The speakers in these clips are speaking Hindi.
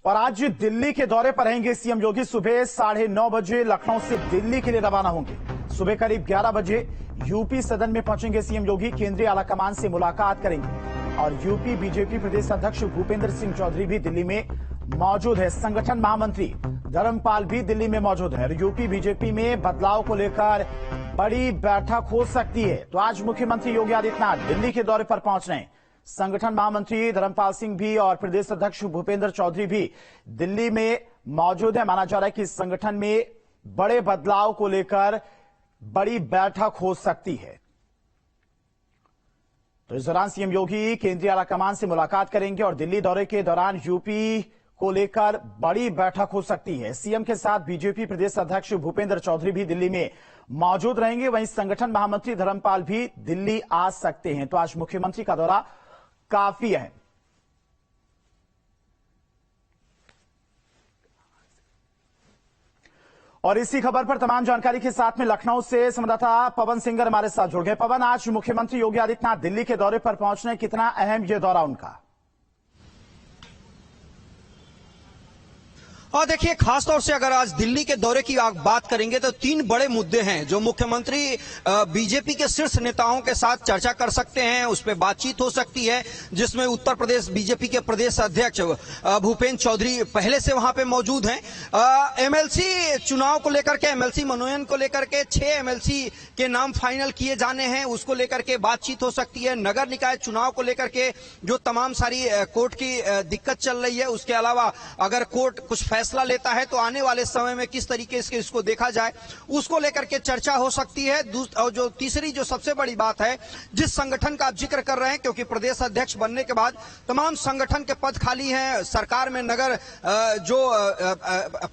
और आज दिल्ली के दौरे पर रहेंगे सीएम योगी। सुबह 9:30 बजे लखनऊ से दिल्ली के लिए रवाना होंगे। सुबह करीब 11 बजे यूपी सदन में पहुंचेंगे सीएम योगी। केंद्रीय आलाकमान से मुलाकात करेंगे और यूपी बीजेपी प्रदेश अध्यक्ष भूपेंद्र सिंह चौधरी भी दिल्ली में मौजूद है। संगठन महामंत्री धर्मपाल भी दिल्ली में मौजूद है। यूपी बीजेपी में बदलाव को लेकर बड़ी बैठक हो सकती है। तो आज मुख्यमंत्री योगी आदित्यनाथ दिल्ली के दौरे पर पहुंच रहे हैं। संगठन महामंत्री धर्मपाल सिंह भी और प्रदेश अध्यक्ष भूपेंद्र चौधरी भी दिल्ली में मौजूद है। माना जा रहा है कि इस संगठन में बड़े बदलाव को लेकर बड़ी बैठक हो सकती है। तो इस दौरान सीएम योगी केंद्रीय आलाकमान से मुलाकात करेंगे और दिल्ली दौरे के दौरान यूपी को लेकर बड़ी बैठक हो सकती है। सीएम के साथ बीजेपी प्रदेश अध्यक्ष भूपेंद्र चौधरी भी दिल्ली में मौजूद रहेंगे। वहीं संगठन महामंत्री धर्मपाल भी दिल्ली आ सकते हैं। तो आज मुख्यमंत्री का दौरा काफी है। और इसी खबर पर तमाम जानकारी के साथ में लखनऊ से संवाददाता पवन सिंगर हमारे साथ जुड़ गए। पवन, आज मुख्यमंत्री योगी आदित्यनाथ दिल्ली के दौरे पर पहुंच रहे हैं, कितना अहम ये दौरा उनका? और देखिए, खासतौर से अगर आज दिल्ली के दौरे की बात करेंगे तो तीन बड़े मुद्दे हैं जो मुख्यमंत्री बीजेपी के शीर्ष नेताओं के साथ चर्चा कर सकते हैं। उस पर बातचीत हो सकती है, जिसमें उत्तर प्रदेश बीजेपी के प्रदेश अध्यक्ष भूपेंद्र चौधरी पहले से वहां पे मौजूद हैं। एमएलसी चुनाव को लेकर के, एमएलसी मनोनयन को लेकर के 6 एमएलसी के नाम फाइनल किए जाने हैं, उसको लेकर के बातचीत हो सकती है। नगर निकाय चुनाव को लेकर के जो तमाम सारी कोर्ट की दिक्कत चल रही है, उसके अलावा अगर कोर्ट कुछ फैसला लेता है तो आने वाले समय में किस तरीके से इसको देखा जाए, उसको लेकर के चर्चा हो सकती है। और जो तीसरी जो सबसे बड़ी बात है, जिस संगठन का आप जिक्र कर रहे हैं, क्योंकि प्रदेश अध्यक्ष बनने के बाद तमाम संगठन के पद खाली हैं। सरकार में नगर जो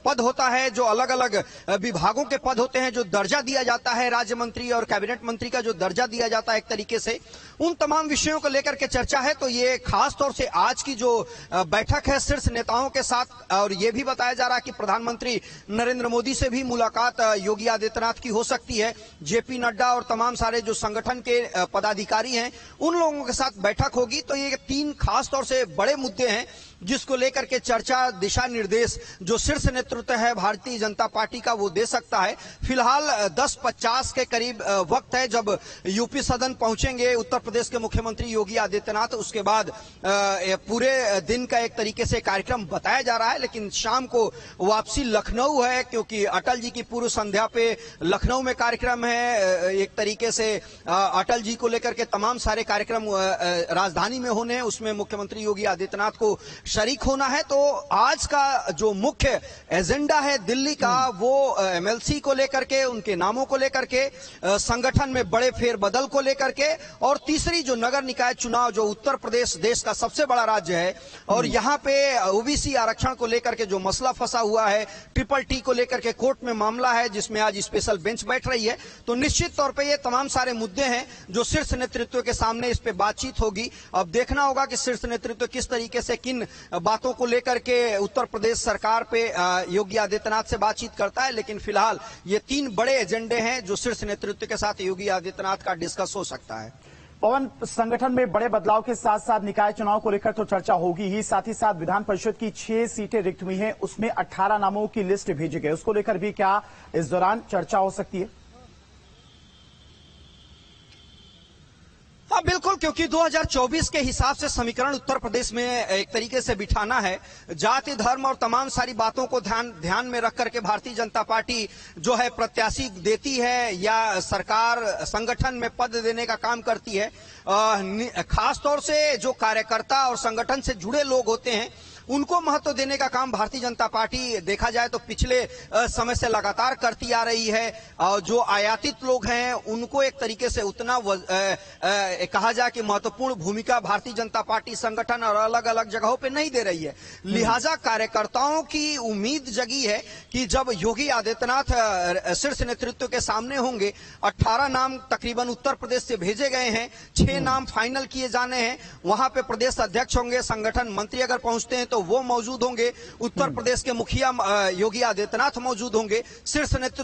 पद होता है, जो अलग अलग विभागों के पद होते हैं, जो दर्जा दिया जाता है राज्य मंत्री और कैबिनेट मंत्री का जो दर्जा दिया जाता है एक तरीके से, उन तमाम विषयों को लेकर के चर्चा है। तो ये खास तौर से आज की जो बैठक है शीर्ष नेताओं के साथ, और ये भी बताया जा रहा है कि प्रधानमंत्री नरेंद्र मोदी से भी मुलाकात योगी आदित्यनाथ की हो सकती है। जेपी नड्डा और तमाम सारे जो संगठन के पदाधिकारी हैं, उन लोगों के साथ बैठक होगी। तो ये तीन खास तौर से बड़े मुद्दे हैं जिसको लेकर के चर्चा, दिशा निर्देश जो शीर्ष नेतृत्व है भारतीय जनता पार्टी का वो दे सकता है। फिलहाल 10:50 के करीब वक्त है जब यूपी सदन पहुंचेंगे उत्तर प्रदेश के मुख्यमंत्री योगी आदित्यनाथ। उसके बाद पूरे दिन का एक तरीके से कार्यक्रम बताया जा रहा है, लेकिन शाम को वापसी लखनऊ है, क्योंकि अटल जी की पूर्व संध्या पे लखनऊ में कार्यक्रम है। एक तरीके से अटल जी को लेकर के तमाम सारे कार्यक्रम राजधानी में होने हैं, उसमें मुख्यमंत्री योगी आदित्यनाथ को शरीक होना है। तो आज का जो मुख्य एजेंडा है दिल्ली का, वो एमएलसी को लेकर के, उनके नामों को लेकर के, संगठन में बड़े फेरबदल को लेकर के, और तीसरी जो नगर निकाय चुनाव, जो उत्तर प्रदेश देश का सबसे बड़ा राज्य है और यहाँ पे ओबीसी आरक्षण को लेकर के जो मसला फंसा हुआ है, ट्रिपल को लेकर के कोर्ट में मामला है जिसमें आज स्पेशल बेंच बैठ रही है। तो निश्चित तौर पे ये तमाम सारे मुद्दे हैं जो शीर्ष नेतृत्व के सामने इस पे बातचीत होगी। अब देखना होगा कि शीर्ष नेतृत्व किस तरीके से किन बातों को लेकर के उत्तर प्रदेश सरकार पे योगी आदित्यनाथ से बातचीत करता है। लेकिन फिलहाल ये तीन बड़े एजेंडे हैं जो शीर्ष नेतृत्व के साथ योगी आदित्यनाथ का डिस्कस हो सकता है। पवन, संगठन में बड़े बदलाव के साथ साथ निकाय चुनाव को लेकर तो चर्चा होगी ही, साथ ही साथ विधान परिषद की 6 सीटें रिक्त हुई हैं, उसमें 18 नामों की लिस्ट भेजी गई, उसको लेकर भी क्या इस दौरान चर्चा हो सकती है? हाँ बिल्कुल, क्योंकि 2024 के हिसाब से समीकरण उत्तर प्रदेश में एक तरीके से बिठाना है। जाति, धर्म और तमाम सारी बातों को ध्यान में रख करके भारतीय जनता पार्टी जो है प्रत्याशी देती है या सरकार संगठन में पद देने का काम करती है। खास तौर से जो कार्यकर्ता और संगठन से जुड़े लोग होते हैं उनको महत्व देने का काम भारतीय जनता पार्टी देखा जाए तो पिछले समय से लगातार करती आ रही है। और जो आयातित लोग हैं उनको एक तरीके से उतना कहा जाए कि महत्वपूर्ण भूमिका भारतीय जनता पार्टी संगठन और अलग अलग जगहों पे नहीं दे रही है। लिहाजा कार्यकर्ताओं की उम्मीद जगी है कि जब योगी आदित्यनाथ शीर्ष नेतृत्व के सामने होंगे, 18 नाम तकरीबन उत्तर प्रदेश से भेजे गए हैं, 6 नाम फाइनल किए जाने हैं। वहां पे प्रदेश अध्यक्ष होंगे, संगठन मंत्री अगर पहुंचते हैं तो वो मौजूद होंगे, उत्तर प्रदेश के मुखिया योगी आदित्यनाथ मौजूद होंगे, शीर्ष नेतृत्व